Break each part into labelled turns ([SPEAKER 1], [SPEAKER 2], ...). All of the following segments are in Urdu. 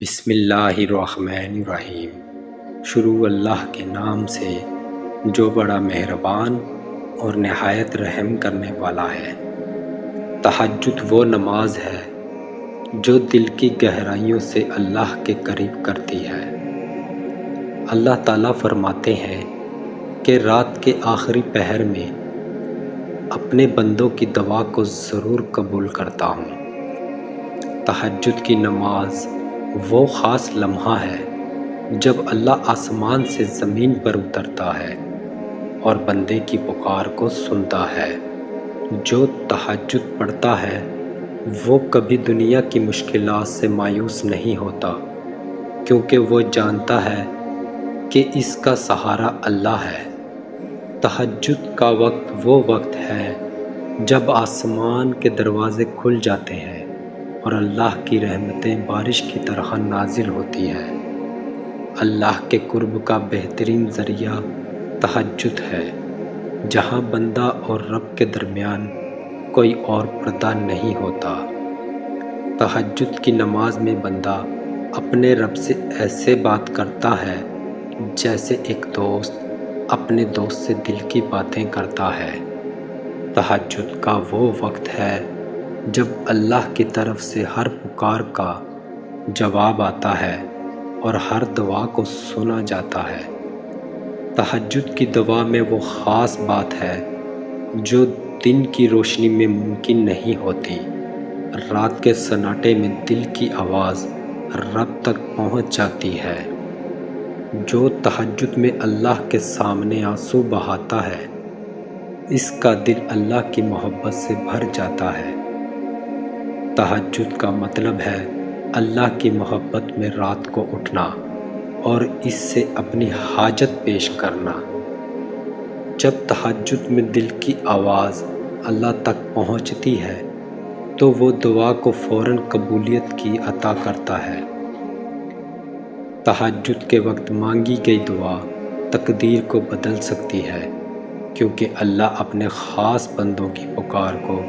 [SPEAKER 1] بسم اللہ الرحمن الرحیم۔ شروع اللہ کے نام سے جو بڑا مہربان اور نہایت رحم کرنے والا ہے۔ تہجد وہ نماز ہے جو دل کی گہرائیوں سے اللہ کے قریب کرتی ہے۔ اللہ تعالیٰ فرماتے ہیں کہ رات کے آخری پہر میں اپنے بندوں کی دعا کو ضرور قبول کرتا ہوں۔ تہجد کی نماز وہ خاص لمحہ ہے جب اللہ آسمان سے زمین پر اترتا ہے اور بندے کی پکار کو سنتا ہے۔ جو تہجد پڑھتا ہے وہ کبھی دنیا کی مشکلات سے مایوس نہیں ہوتا، کیونکہ وہ جانتا ہے کہ اس کا سہارا اللہ ہے۔ تہجد کا وقت وہ وقت ہے جب آسمان کے دروازے کھل جاتے ہیں اور اللہ کی رحمتیں بارش کی طرح نازل ہوتی ہیں۔ اللہ کے قرب کا بہترین ذریعہ تہجد ہے، جہاں بندہ اور رب کے درمیان کوئی اور پردہ نہیں ہوتا۔ تہجد کی نماز میں بندہ اپنے رب سے ایسے بات کرتا ہے جیسے ایک دوست اپنے دوست سے دل کی باتیں کرتا ہے۔ تہجد کا وہ وقت ہے جب اللہ کی طرف سے ہر پکار کا جواب آتا ہے اور ہر دعا کو سنا جاتا ہے۔ تہجد کی دعا میں وہ خاص بات ہے جو دن کی روشنی میں ممکن نہیں ہوتی۔ رات کے سناٹے میں دل کی آواز رب تک پہنچ جاتی ہے۔ جو تہجد میں اللہ کے سامنے آنسو بہاتا ہے، اس کا دل اللہ کی محبت سے بھر جاتا ہے۔ تہجد کا مطلب ہے اللہ کی محبت میں رات کو اٹھنا اور اس سے اپنی حاجت پیش کرنا۔ جب تہجد میں دل کی آواز اللہ تک پہنچتی ہے تو وہ دعا کو فوراً قبولیت کی عطا کرتا ہے۔ تہجد کے وقت مانگی گئی دعا تقدیر کو بدل سکتی ہے، کیونکہ اللہ اپنے خاص بندوں کی پکار کو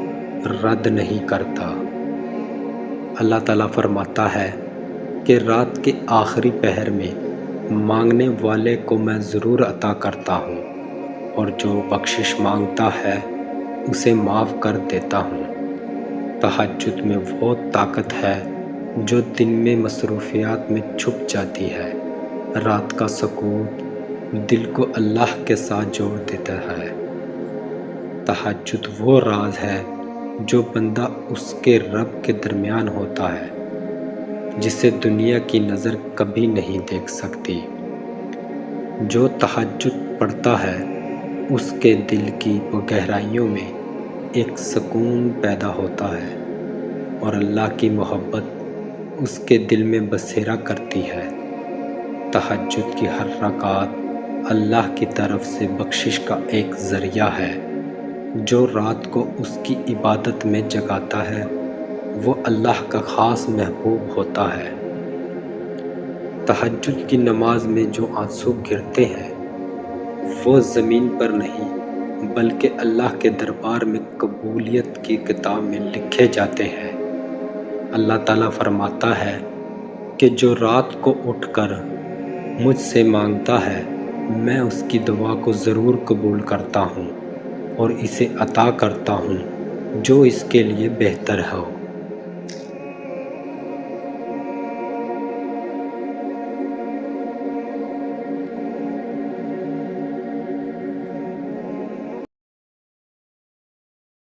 [SPEAKER 1] رد نہیں کرتا۔ اللہ تعالیٰ فرماتا ہے کہ رات کے آخری پہر میں مانگنے والے کو میں ضرور عطا کرتا ہوں، اور جو بخشش مانگتا ہے اسے معاف کر دیتا ہوں۔ تہجد میں وہ طاقت ہے جو دن میں مصروفیات میں چھپ جاتی ہے۔ رات کا سکوت دل کو اللہ کے ساتھ جوڑ دیتا ہے۔ تہجد وہ راز ہے جو بندہ اس کے رب کے درمیان ہوتا ہے، جسے دنیا کی نظر کبھی نہیں دیکھ سکتی۔ جو تہجد پڑھتا ہے اس کے دل کی گہرائیوں میں ایک سکون پیدا ہوتا ہے اور اللہ کی محبت اس کے دل میں بسیرا کرتی ہے۔ تہجد کی ہر رکعت اللہ کی طرف سے بخشش کا ایک ذریعہ ہے۔ جو رات کو اس کی عبادت میں جگاتا ہے وہ اللہ کا خاص محبوب ہوتا ہے۔ تہجد کی نماز میں جو آنسو گرتے ہیں وہ زمین پر نہیں بلکہ اللہ کے دربار میں قبولیت کی کتاب میں لکھے جاتے ہیں۔ اللہ تعالیٰ فرماتا ہے کہ جو رات کو اٹھ کر مجھ سے مانگتا ہے میں اس کی دعا کو ضرور قبول کرتا ہوں اور اسے عطا کرتا ہوں جو اس کے لیے بہتر ہو۔